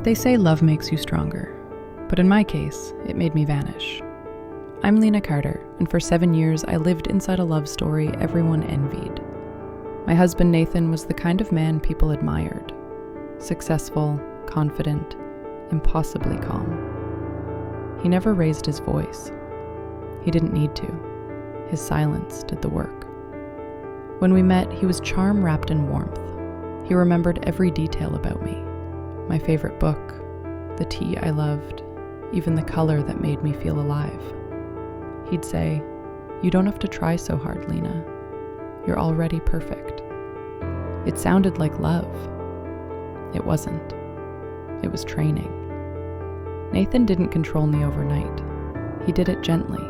They say love makes you stronger, but in my case, it made me vanish. I'm Lena Carter, and for 7 years I lived inside a love story everyone envied. My husband Nathan was the kind of man people admired. Successful, confident, impossibly calm. He never raised his voice. He didn't need to. His silence did the work. When we met, he was charm wrapped in warmth. He remembered every detail about me. My favorite book, the tea I loved, even the color that made me feel alive. He'd say, "You don't have to try so hard, Lena. You're already perfect." It sounded like love. It wasn't. It was training. Nathan didn't control me overnight. He did it gently.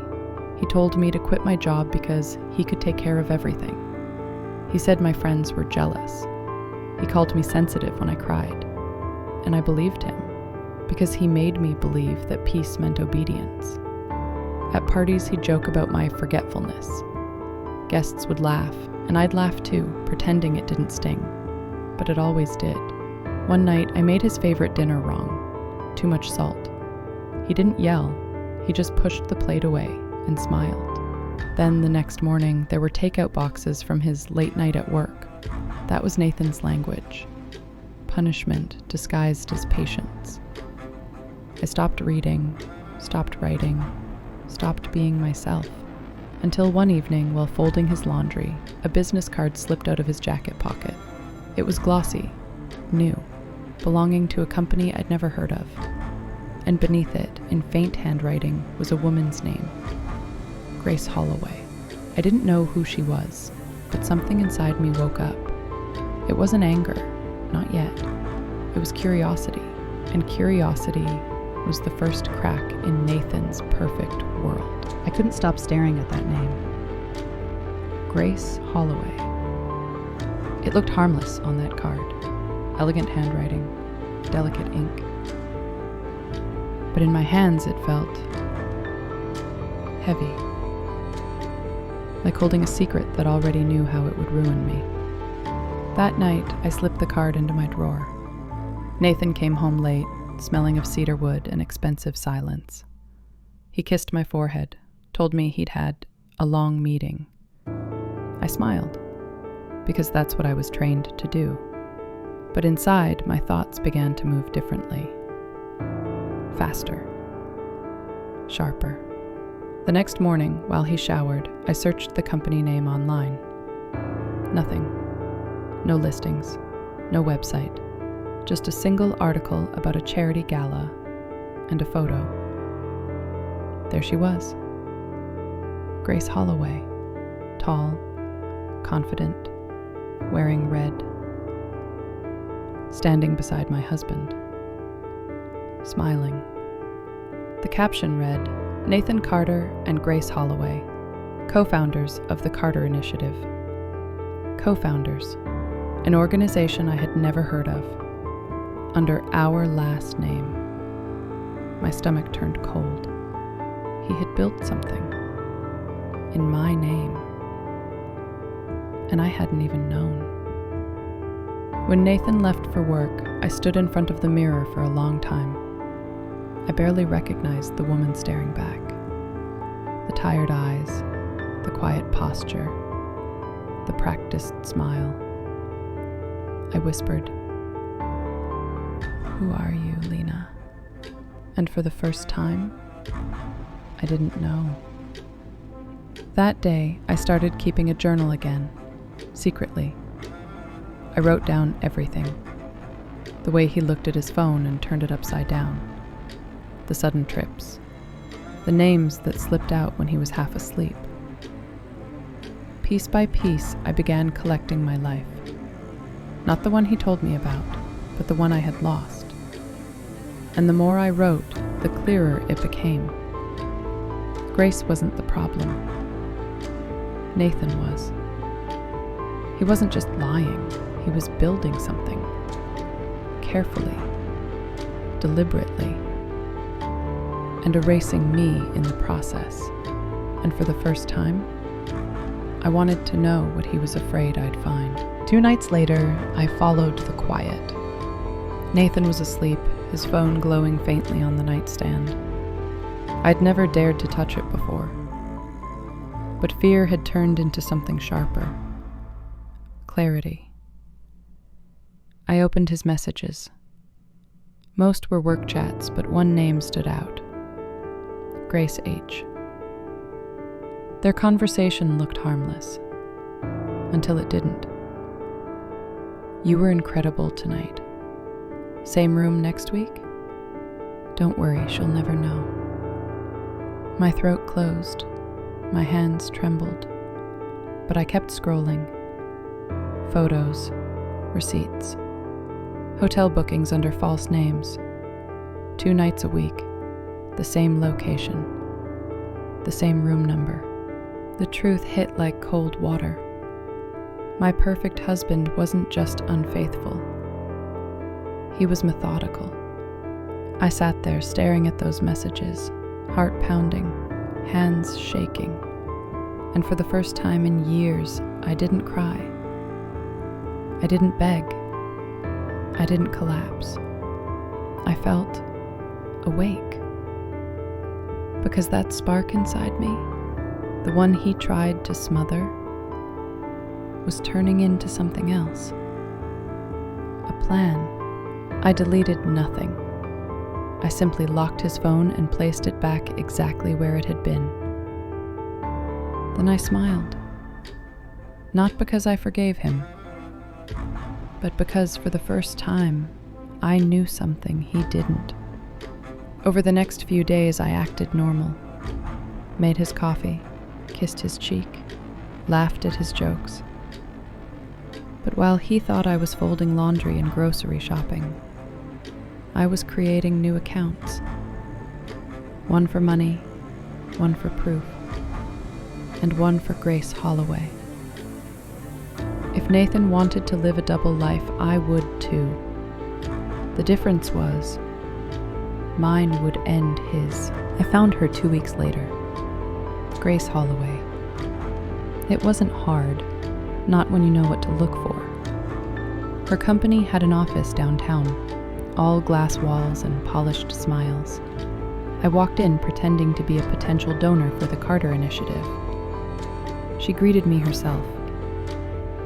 He told me to quit my job because he could take care of everything. He said my friends were jealous. He called me sensitive when I cried. And I believed him, because he made me believe that peace meant obedience. At parties, he'd joke about my forgetfulness. Guests would laugh, and I'd laugh too, pretending it didn't sting. But it always did. One night, I made his favorite dinner wrong. Too much salt. He didn't yell. He just pushed the plate away and smiled. Then the next morning, there were takeout boxes from his late night at work. That was Nathan's language. Punishment disguised as patience. I stopped reading, stopped writing, stopped being myself. Until one evening, while folding his laundry, a business card slipped out of his jacket pocket. It was glossy, new, belonging to a company I'd never heard of. And beneath it, in faint handwriting, was a woman's name. Grace Holloway. I didn't know who she was, but something inside me woke up. It wasn't anger, not yet. It was curiosity, and curiosity was the first crack in Nathan's perfect world. I couldn't stop staring at that name. Grace Holloway. It looked harmless on that card. Elegant handwriting, delicate ink. But in my hands it felt heavy. Like holding a secret that already knew how it would ruin me. That night, I slipped the card into my drawer. Nathan came home late, smelling of cedar wood and expensive silence. He kissed my forehead, told me he'd had a long meeting. I smiled, because that's what I was trained to do. But inside, my thoughts began to move differently. Faster. Sharper. The next morning, while he showered, I searched the company name online. Nothing. No listings. No website. Just a single article about a charity gala and a photo. There she was. Grace Holloway. Tall, confident, wearing red. Standing beside my husband. Smiling. The caption read, "Nathan Carter and Grace Holloway, co-founders of the Carter Initiative." Co-founders, an organization I had never heard of, under our last name. My stomach turned cold. He had built something in my name, and I hadn't even known. When Nathan left for work, I stood in front of the mirror for a long time. I barely recognized the woman staring back. The tired eyes, the quiet posture, the practiced smile. I whispered, "Who are you, Lena?" And for the first time, I didn't know. That day, I started keeping a journal again, secretly. I wrote down everything. The way he looked at his phone and turned it upside down. The sudden trips. The names that slipped out when he was half asleep. Piece by piece, I began collecting my life. Not the one he told me about, but the one I had lost. And the more I wrote, the clearer it became. Grace wasn't the problem. Nathan was. He wasn't just lying, he was building something. Carefully, deliberately, and erasing me in the process. And for the first time, I wanted to know what he was afraid I'd find. 2 nights later, I followed the quiet. Nathan was asleep, his phone glowing faintly on the nightstand. I'd never dared to touch it before, but fear had turned into something sharper. Clarity. I opened his messages. Most were work chats, but one name stood out. Grace H. Their conversation looked harmless, until it didn't. You were incredible tonight. Same room next week? Don't worry, she'll never know. My throat closed, my hands trembled, but I kept scrolling. Photos, receipts, hotel bookings under false names. 2 nights a week, the same location, the same room number. The truth hit like cold water. My perfect husband wasn't just unfaithful. He was methodical. I sat there staring at those messages, heart pounding, hands shaking, and for the first time in years, I didn't cry. I didn't beg. I didn't collapse. I felt awake. Because that spark inside me, the one he tried to smother, was turning into something else. A plan. I deleted nothing. I simply locked his phone and placed it back exactly where it had been. Then I smiled. Not because I forgave him, but because for the first time, I knew something he didn't. Over the next few days, I acted normal. Made his coffee, kissed his cheek, laughed at his jokes. But while he thought I was folding laundry and grocery shopping, I was creating new accounts. One for money, one for proof, and one for Grace Holloway. If Nathan wanted to live a double life, I would too. The difference was, mine would end his. I found her 2 weeks later. Grace Holloway. It wasn't hard, not when you know what to look for. Her company had an office downtown, all glass walls and polished smiles. I walked in pretending to be a potential donor for the Carter Initiative. She greeted me herself,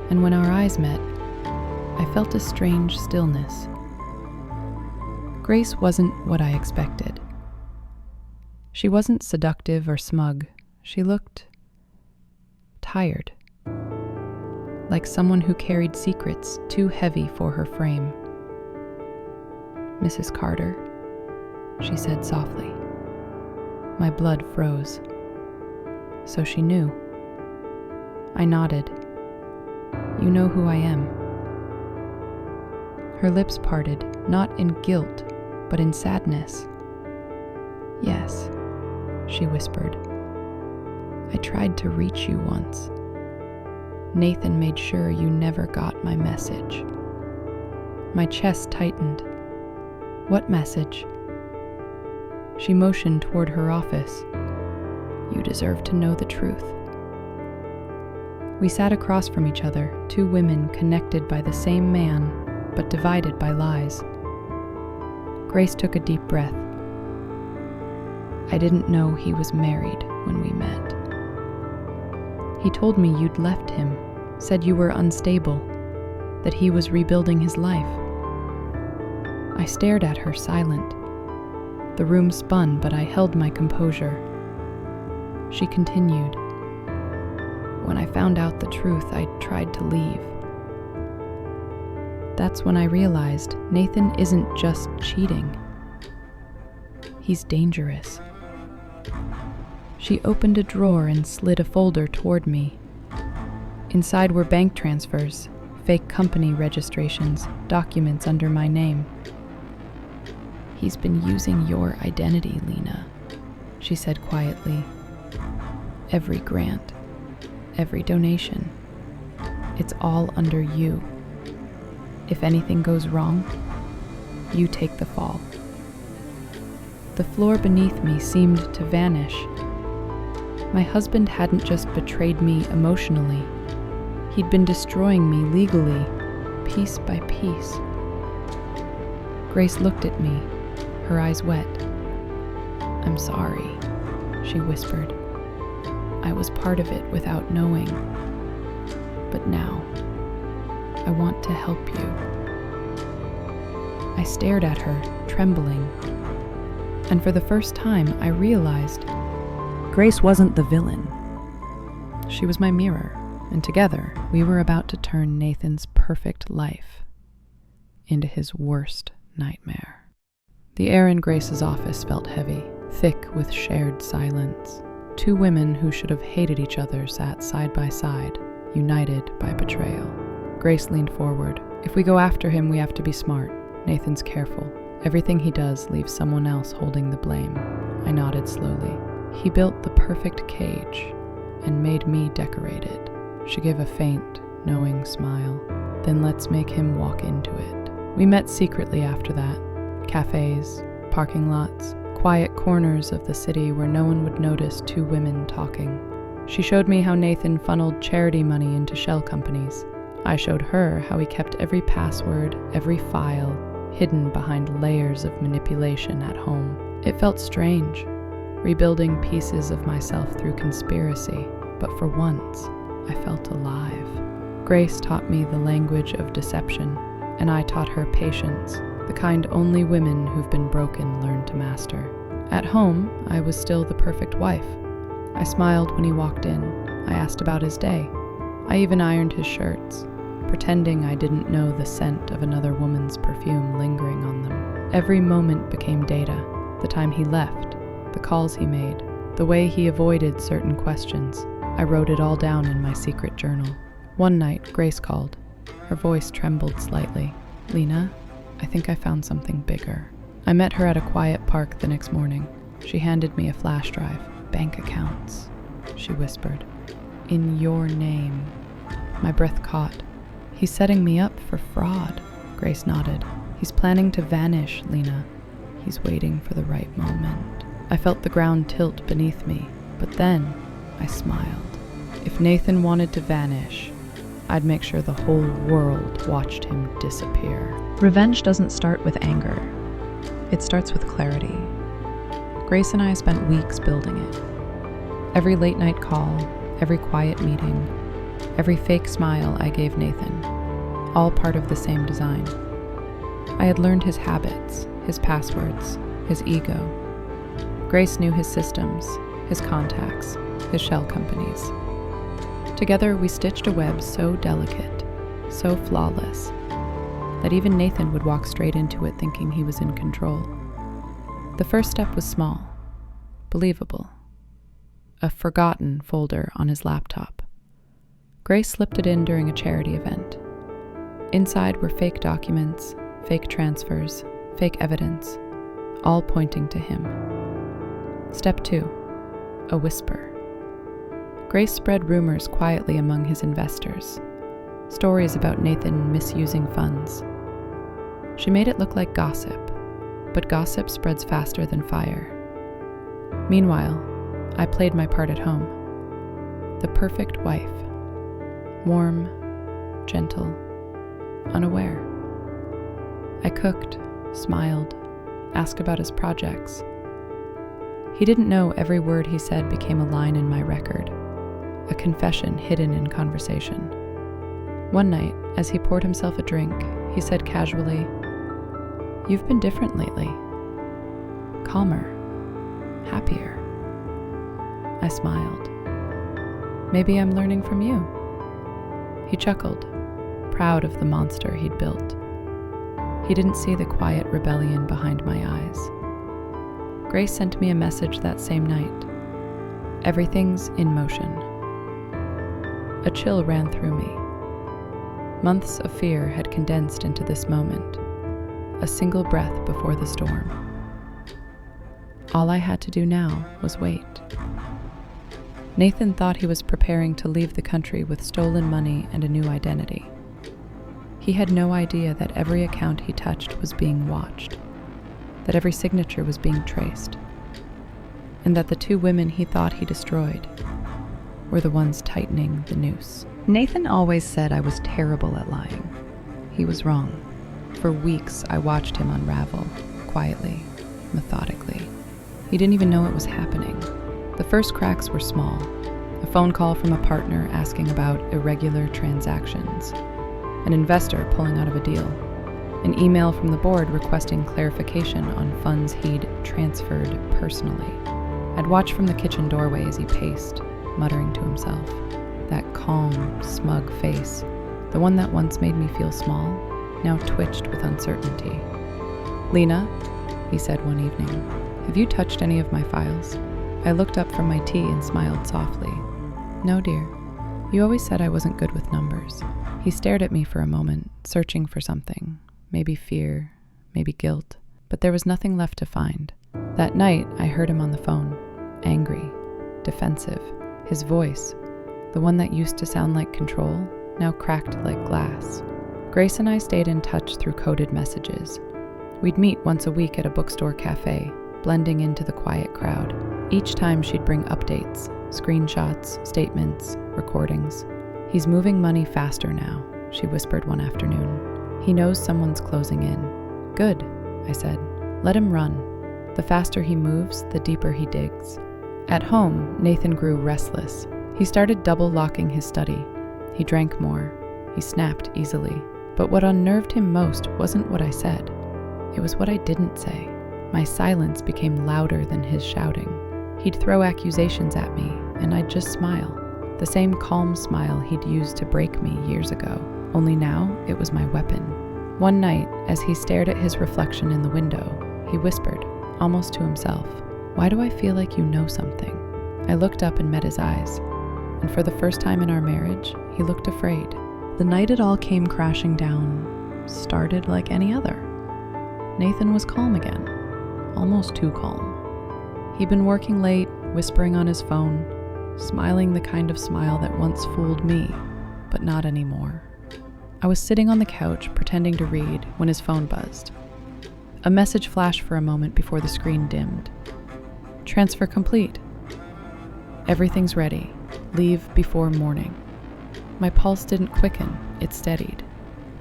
and when our eyes met, I felt a strange stillness. Grace wasn't what I expected. She wasn't seductive or smug. She looked tired, like someone who carried secrets too heavy for her frame. "Mrs. Carter," she said softly. My blood froze. So she knew. I nodded. "You know who I am." Her lips parted, not in guilt, but in sadness. "Yes," she whispered. "I tried to reach you once. Nathan made sure you never got my message." My chest tightened. "What message?" She motioned toward her office. "You deserve to know the truth." We sat across from each other, 2 women connected by the same man, but divided by lies. Grace took a deep breath. "I didn't know he was married when we met. He told me you'd left him, said you were unstable, that he was rebuilding his life." I stared at her, silent. The room spun, but I held my composure. She continued. "When I found out the truth, I tried to leave. That's when I realized Nathan isn't just cheating. He's dangerous." She opened a drawer and slid a folder toward me. Inside were bank transfers, fake company registrations, documents under my name. "He's been using your identity, Lena," she said quietly. "Every grant, every donation, it's all under you. If anything goes wrong, you take the fall." The floor beneath me seemed to vanish. My husband hadn't just betrayed me emotionally. He'd been destroying me legally, piece by piece. Grace looked at me, her eyes wet. "I'm sorry," she whispered. "I was part of it without knowing. But now, I want to help you." I stared at her, trembling. And for the first time, I realized Grace wasn't the villain. She was my mirror, and together, we were about to turn Nathan's perfect life into his worst nightmare. The air in Grace's office felt heavy, thick with shared silence. Two women who should have hated each other sat side by side, united by betrayal. Grace leaned forward. "If we go after him, we have to be smart. Nathan's careful. Everything he does leaves someone else holding the blame." I nodded slowly. "He built the perfect cage and made me decorate it." She gave a faint, knowing smile. "Then let's make him walk into it." We met secretly after that. Cafes, parking lots, quiet corners of the city where no one would notice two women talking. She showed me how Nathan funneled charity money into shell companies. I showed her how he kept every password, every file, hidden behind layers of manipulation at home. It felt strange, rebuilding pieces of myself through conspiracy, but for once, I felt alive. Grace taught me the language of deception, and I taught her patience, the kind only women who've been broken learn to master. At home, I was still the perfect wife. I smiled when he walked in. I asked about his day. I even ironed his shirts, pretending I didn't know the scent of another woman's perfume lingering on them. Every moment became data. The time he left, the calls he made, the way he avoided certain questions. I wrote it all down in my secret journal. One night, Grace called. Her voice trembled slightly. "Lena, I think I found something bigger." I met her at a quiet park the next morning. She handed me a flash drive. "Bank accounts," she whispered. "In your name." My breath caught. "He's setting me up for fraud." Grace nodded. "He's planning to vanish, Lena. He's waiting for the right moment." I felt the ground tilt beneath me, but then I smiled. If Nathan wanted to vanish, I'd make sure the whole world watched him disappear. Revenge doesn't start with anger. It starts with clarity. Grace and I spent weeks building it. Every late-night call, every quiet meeting, every fake smile I gave Nathan, all part of the same design. I had learned his habits, his passwords, his ego. Grace knew his systems, his contacts, his shell companies. Together, we stitched a web so delicate, so flawless, that even Nathan would walk straight into it thinking he was in control. The first step was small, believable. A forgotten folder on his laptop. Grace slipped it in during a charity event. Inside were fake documents, fake transfers, fake evidence, all pointing to him. Step 2, a whisper. Grace spread rumors quietly among his investors, stories about Nathan misusing funds. She made it look like gossip, but gossip spreads faster than fire. Meanwhile, I played my part at home. The perfect wife. Warm, gentle, unaware. I cooked, smiled, asked about his projects. He didn't know every word he said became a line in my record, a confession hidden in conversation. One night, as he poured himself a drink, he said casually, "You've been different lately. Calmer, happier." I smiled. "Maybe I'm learning from you." He chuckled, proud of the monster he'd built. He didn't see the quiet rebellion behind my eyes. Grace sent me a message that same night. "Everything's in motion." A chill ran through me. Months of fear had condensed into this moment, a single breath before the storm. All I had to do now was wait. Nathan thought he was preparing to leave the country with stolen money and a new identity. He had no idea that every account he touched was being watched, that every signature was being traced, and that the two women he thought he destroyed were the ones tightening the noose. Nathan always said I was terrible at lying. He was wrong. For weeks, I watched him unravel, quietly, methodically. He didn't even know it was happening. The first cracks were small. A phone call from a partner asking about irregular transactions. An investor pulling out of a deal. An email from the board requesting clarification on funds he'd transferred personally. I'd watch from the kitchen doorway as he paced, muttering to himself. That calm, smug face, the one that once made me feel small, now twitched with uncertainty. "Lena," he said one evening, "have you touched any of my files?" I looked up from my tea and smiled softly. "No, dear. You always said I wasn't good with numbers." He stared at me for a moment, searching for something. Maybe fear, maybe guilt. But there was nothing left to find. That night, I heard him on the phone. Angry, defensive. His voice, the one that used to sound like control, now cracked like glass. Grace and I stayed in touch through coded messages. We'd meet once a week at a bookstore cafe, blending into the quiet crowd. Each time she'd bring updates, screenshots, statements, recordings. "He's moving money faster now," she whispered one afternoon. "He knows someone's closing in." "Good," I said. "Let him run. The faster he moves, the deeper he digs." At home, Nathan grew restless. He started double-locking his study. He drank more. He snapped easily. But what unnerved him most wasn't what I said. It was what I didn't say. My silence became louder than his shouting. He'd throw accusations at me, and I'd just smile. The same calm smile he'd used to break me years ago. Only now, it was my weapon. One night, as he stared at his reflection in the window, he whispered, almost to himself, "Why do I feel like you know something?" I looked up and met his eyes, and for the first time in our marriage, he looked afraid. The night it all came crashing down started like any other. Nathan was calm again, almost too calm. He'd been working late, whispering on his phone, smiling the kind of smile that once fooled me, but not anymore. I was sitting on the couch pretending to read when his phone buzzed. A message flashed for a moment before the screen dimmed. "Transfer complete. Everything's ready. Leave before morning." My pulse didn't quicken, it steadied,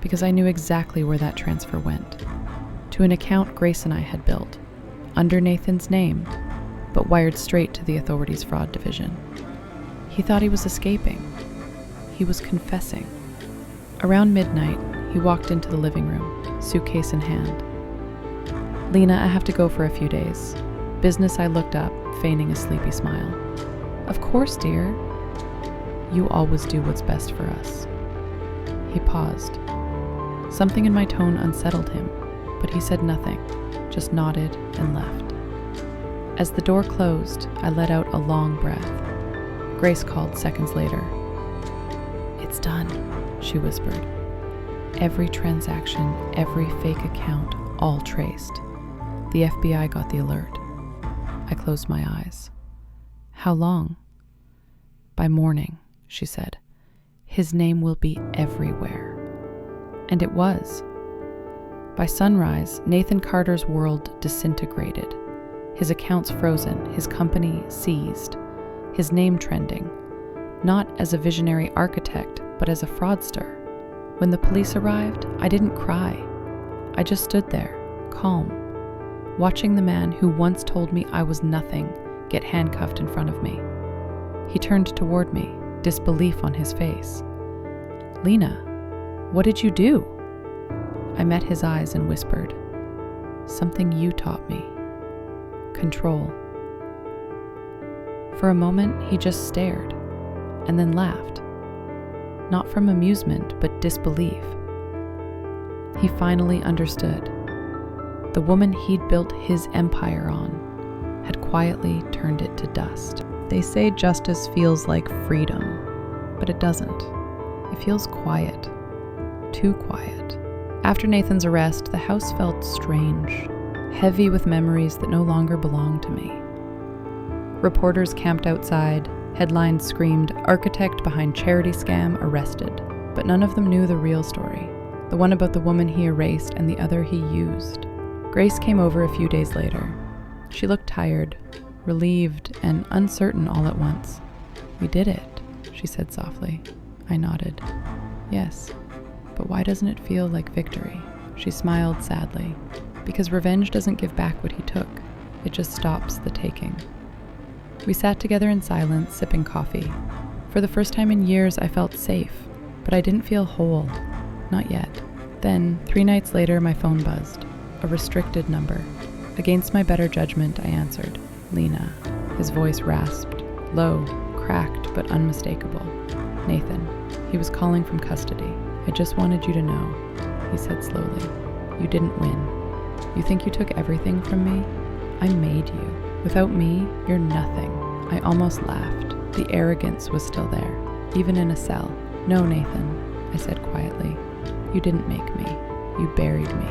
because I knew exactly where that transfer went. To an account Grace and I had built, under Nathan's name, but wired straight to the authorities' fraud division. He thought he was escaping. He was confessing. Around midnight, he walked into the living room, suitcase in hand. "Lena, I have to go for a few days." Business, I looked up, feigning a sleepy smile. "Of course, dear. You always do what's best for us." He paused. Something in my tone unsettled him, but he said nothing, just nodded and left. As the door closed, I let out a long breath. Grace called seconds later. "It's done," she whispered. "Every transaction, every fake account, all traced. The FBI got the alert." I closed my eyes. "How long?" "By morning," she said. "His name will be everywhere." And it was. By sunrise, Nathan Carter's world disintegrated. His accounts frozen, his company seized, his name trending, not as a visionary architect, but as a fraudster. When the police arrived, I didn't cry. I just stood there, calm, watching the man who once told me I was nothing get handcuffed in front of me. He turned toward me, disbelief on his face. "Lena, what did you do?" I met his eyes and whispered, "Something you taught me. Control." For a moment, he just stared, and then laughed. Not from amusement, but disbelief. He finally understood. The woman he'd built his empire on had quietly turned it to dust. They say justice feels like freedom, but it doesn't. It feels quiet. Too quiet. After Nathan's arrest, the house felt strange, heavy with memories that no longer belonged to me. Reporters camped outside, headlines screamed, "Architect behind charity scam arrested." But none of them knew the real story, the one about the woman he erased and the other he used. Grace came over a few days later. She looked tired, relieved, and uncertain all at once. "We did it," she said softly. I nodded. "Yes, but why doesn't it feel like victory?" She smiled sadly. because revenge doesn't give back what he took. It just stops the taking. We sat together in silence, sipping coffee. For the first time in years, I felt safe, but I didn't feel whole. Not yet. Then, 3 nights later, my phone buzzed. A restricted number. Against my better judgment, I answered. Lena. His voice rasped, low, cracked, but unmistakable. Nathan. He was calling from custody. I just wanted you to know, he said slowly. You didn't win. You think you took everything from me? I made you. Without me, you're nothing. I almost laughed. The arrogance was still there, even in a cell. No, Nathan, I said quietly. You didn't make me. You buried me,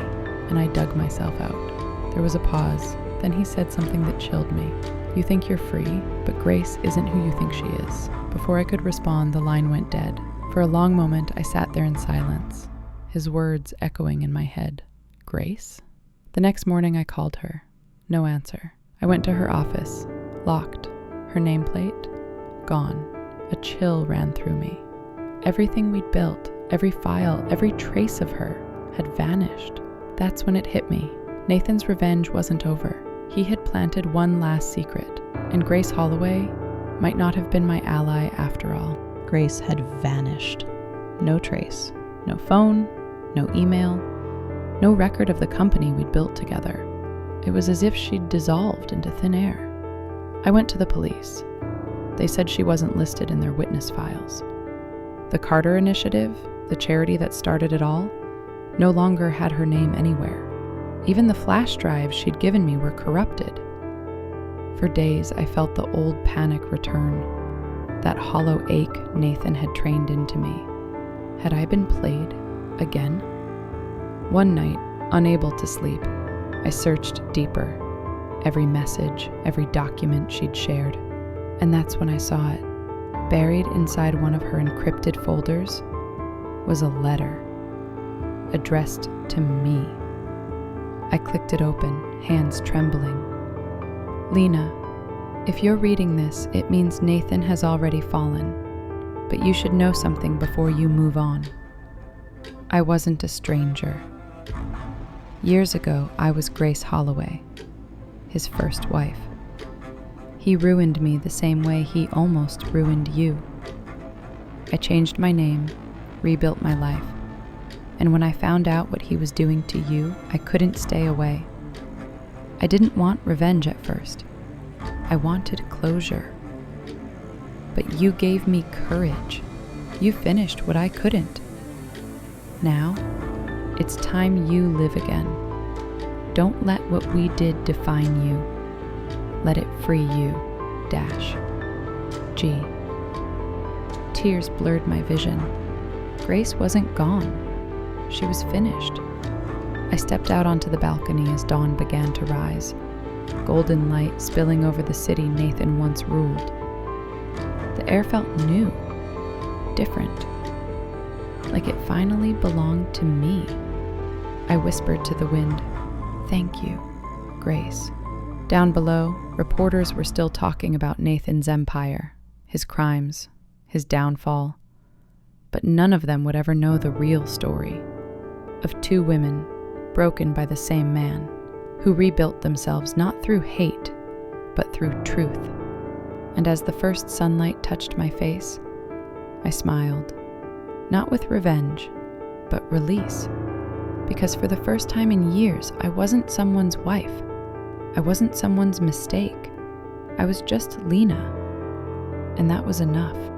and I dug myself out. There was a pause. Then he said something that chilled me. You think you're free, but Grace isn't who you think she is. Before I could respond, the line went dead. For a long moment, I sat there in silence, his words echoing in my head. Grace? The next morning, I called her. No answer. I went to her office. Locked. Her nameplate? Gone. A chill ran through me. Everything we'd built, every file, every trace of her, had vanished. That's when it hit me. Nathan's revenge wasn't over. He had planted one last secret, and Grace Holloway might not have been my ally after all. Grace had vanished. No trace. No phone. No email. No record of the company we'd built together. It was as if she'd dissolved into thin air. I went to the police. They said she wasn't listed in their witness files. The Carter Initiative, the charity that started it all, no longer had her name anywhere. Even the flash drives she'd given me were corrupted. For days, I felt the old panic return, that hollow ache Nathan had trained into me. Had I been played again? One night, unable to sleep, I searched deeper. Every message, every document she'd shared. And that's when I saw it. Buried inside one of her encrypted folders was a letter addressed to me. I clicked it open, hands trembling. Lena, if you're reading this, it means Nathan has already fallen. But you should know something before you move on. I wasn't a stranger. Years ago, I was Grace Holloway, his first wife. He ruined me the same way he almost ruined you. I changed my name, rebuilt my life. And when I found out what he was doing to you, I couldn't stay away. I didn't want revenge at first. I wanted closure. But you gave me courage. You finished what I couldn't. Now, it's time you live again. Don't let what we did define you. Let it free you. G. Tears blurred my vision. Grace wasn't gone. She was finished. I stepped out onto the balcony as dawn began to rise, golden light spilling over the city Nathan once ruled. The air felt new, different, like it finally belonged to me. I whispered to the wind, "Thank you, Grace." Down below, reporters were still talking about Nathan's empire, his crimes, his downfall, but none of them would ever know the real story of 2 women broken by the same man, who rebuilt themselves not through hate, but through truth. And as the first sunlight touched my face, I smiled, not with revenge, but release. Because for the first time in years, I wasn't someone's wife. I wasn't someone's mistake. I was just Lena, and that was enough.